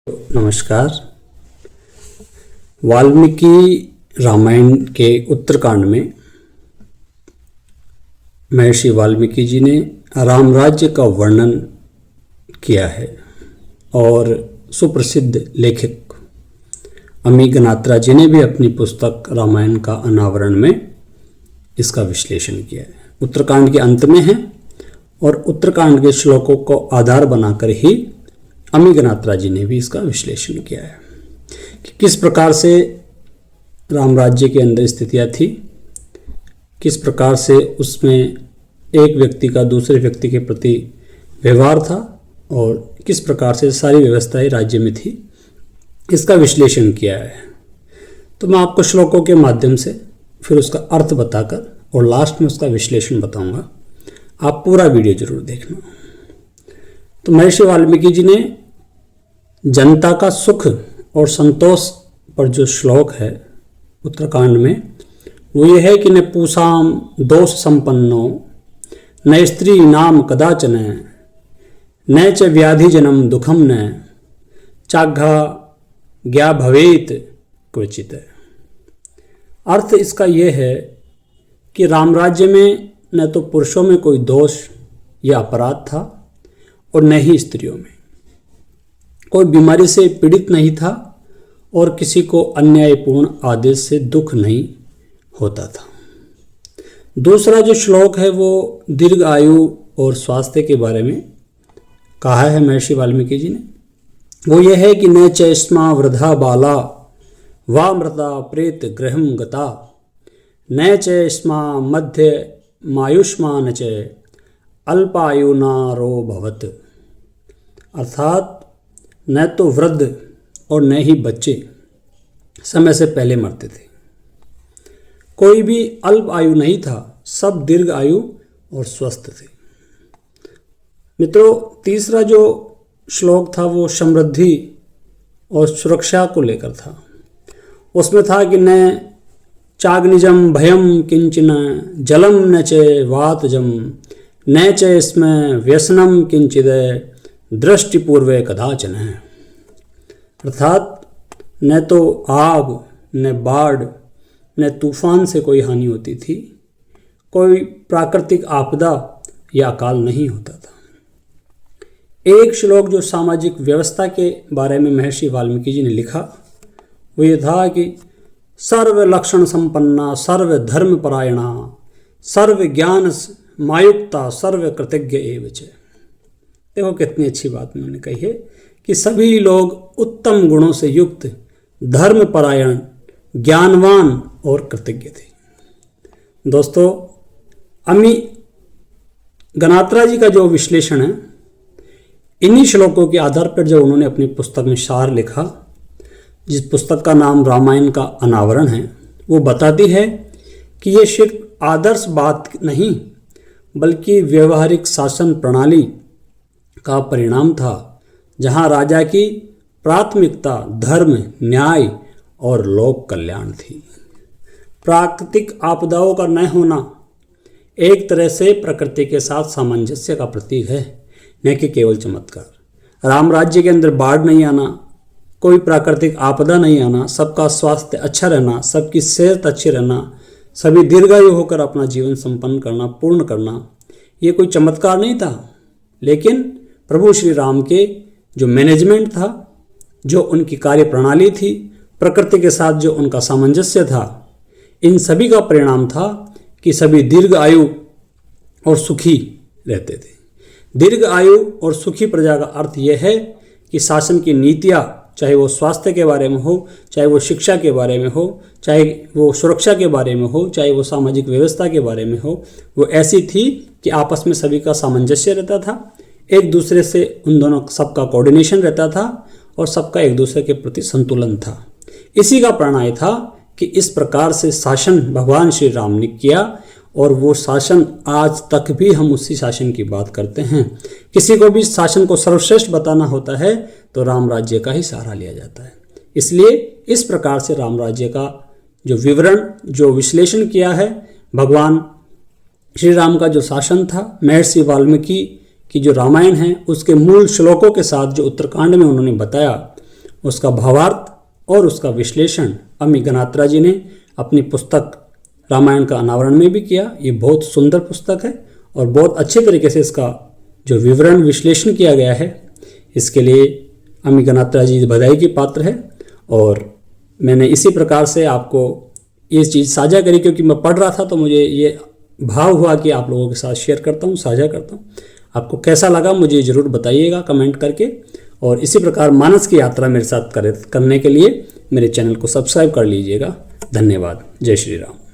नमस्कार। वाल्मीकि रामायण के उत्तरकांड में महर्षि वाल्मीकि जी ने राम राज्य का वर्णन किया है और सुप्रसिद्ध लेखक अमी गनात्रा जी ने भी अपनी पुस्तक रामायण का अनावरण में इसका विश्लेषण किया है। उत्तरकांड के अंत में है और उत्तरकांड के श्लोकों को आधार बनाकर ही अमी गनात्रा जी ने भी इसका विश्लेषण किया है कि किस प्रकार से राम राज्य के अंदर स्थितियाँ थी, किस प्रकार से उसमें एक व्यक्ति का दूसरे व्यक्ति के प्रति व्यवहार था और किस प्रकार से सारी व्यवस्थाएं राज्य में थी, इसका विश्लेषण किया है। तो मैं आपको श्लोकों के माध्यम से फिर उसका अर्थ बताकर और लास्ट में उसका विश्लेषण बताऊंगा। आप पूरा वीडियो जरूर देखना। तो महर्षि वाल्मीकि जी ने जनता का सुख और संतोष पर जो श्लोक है उत्तरकांड में, वो ये है कि न पूषाम दोष संपन्नो न स्त्री नाम कदाचन न च व्याधि जन्म दुखम न चाघा ज्ञा भवेत क्वचित। अर्थ इसका ये है कि राम राज्य में न तो पुरुषों में कोई दोष या अपराध था और न ही स्त्रियों में। कोई बीमारी से पीड़ित नहीं था और किसी को अन्यायपूर्ण आदेश से दुख नहीं होता था। दूसरा जो श्लोक है वो दीर्घ आयु और स्वास्थ्य के बारे में कहा है महर्षि वाल्मीकि जी ने। वो ये है कि न चैष्मा वृद्धा बाला वा मृता प्रेत गृहम गता न चैष्मा मध्य मायुष्मान च अल्पायुनारो भवत। अर्थात न तो वृद्ध और न ही बच्चे समय से पहले मरते थे, कोई भी अल्प आयु नहीं था, सब दीर्घ आयु और स्वस्थ थे। मित्रों, तीसरा जो श्लोक था वो समृद्धि और सुरक्षा को लेकर था। उसमें था कि न चाग्निजम भयम किंचन जलम न च वातजम न च इसमें व्यसनम किंचिद दृष्टिपूर्वे कदाचन। अर्थात न तो आग, न बाढ़, न तूफान से कोई हानि होती थी, कोई प्राकृतिक आपदा या अकाल नहीं होता था। एक श्लोक जो सामाजिक व्यवस्था के बारे में महर्षि वाल्मीकि जी ने लिखा वो ये था कि सर्व लक्षण संपन्ना सर्व धर्म परायणा सर्व ज्ञान मायुक्ता सर्व कृतज्ञ एवच। देखो कितनी अच्छी बात उन्होंने कही है कि सभी लोग उत्तम गुणों से युक्त, धर्म परायण, ज्ञानवान और कृतज्ञ थे। दोस्तों, अमी गनात्रा जी का जो विश्लेषण है, इन्हीं श्लोकों के आधार पर जब उन्होंने अपनी पुस्तक में सार लिखा, जिस पुस्तक का नाम रामायण का अनावरण है, वो बताती है कि ये सिर्फ आदर्श बात नहीं बल्कि व्यवहारिक शासन प्रणाली का परिणाम था, जहां राजा की प्राथमिकता धर्म, न्याय और लोक कल्याण थी। प्राकृतिक आपदाओं का न होना एक तरह से प्रकृति के साथ सामंजस्य का प्रतीक है, न कि केवल चमत्कार। राम राज्य के अंदर बाढ़ नहीं आना, कोई प्राकृतिक आपदा नहीं आना, सबका स्वास्थ्य अच्छा रहना, सबकी सेहत अच्छी रहना, सभी दीर्घायु होकर अपना जीवन संपन्न करना, पूर्ण करना, ये कोई चमत्कार नहीं था, लेकिन प्रभु श्री राम के जो मैनेजमेंट था, जो उनकी कार्य प्रणाली थी, प्रकृति के साथ जो उनका सामंजस्य था, इन सभी का परिणाम था कि सभी दीर्घ आयु और सुखी रहते थे। दीर्घ आयु और सुखी प्रजा का अर्थ यह है कि शासन की नीतियाँ, चाहे वो स्वास्थ्य के बारे में हो, चाहे वो शिक्षा के बारे में हो, चाहे वो सुरक्षा के बारे में हो, चाहे वो सामाजिक व्यवस्था के बारे में हो, वो ऐसी थी कि आपस में सभी का सामंजस्य रहता था, एक दूसरे से उन दोनों सबका कोऑर्डिनेशन रहता था और सबका एक दूसरे के प्रति संतुलन था। इसी का परिणाम था कि इस प्रकार से शासन भगवान श्री राम ने किया और वो शासन आज तक भी हम उसी शासन की बात करते हैं। किसी को भी शासन को सर्वश्रेष्ठ बताना होता है तो राम राज्य का ही सहारा लिया जाता है। इसलिए इस प्रकार से राम राज्य का जो विवरण, जो विश्लेषण किया है, भगवान श्री राम का जो शासन था, महर्षि वाल्मीकि की जो रामायण है उसके मूल श्लोकों के साथ जो उत्तरकांड में उन्होंने बताया, उसका भावार्थ और उसका विश्लेषण अम्मी गनात्रा जी ने अपनी पुस्तक रामायण का अनावरण में भी किया। ये बहुत सुंदर पुस्तक है और बहुत अच्छे तरीके से इसका जो विवरण विश्लेषण किया गया है, इसके लिए अम्मी गनात्रा जी बधाई की पात्र है। और मैंने इसी प्रकार से आपको ये चीज़ साझा करी, क्योंकि मैं पढ़ रहा था तो मुझे ये भाव हुआ कि आप लोगों के साथ शेयर करता हूँ, साझा करता हूँ। आपको कैसा लगा मुझे ज़रूर बताइएगा कमेंट करके। और इसी प्रकार मानस की यात्रा मेरे साथ करने के लिए मेरे चैनल को सब्सक्राइब कर लीजिएगा। धन्यवाद। जय श्री राम।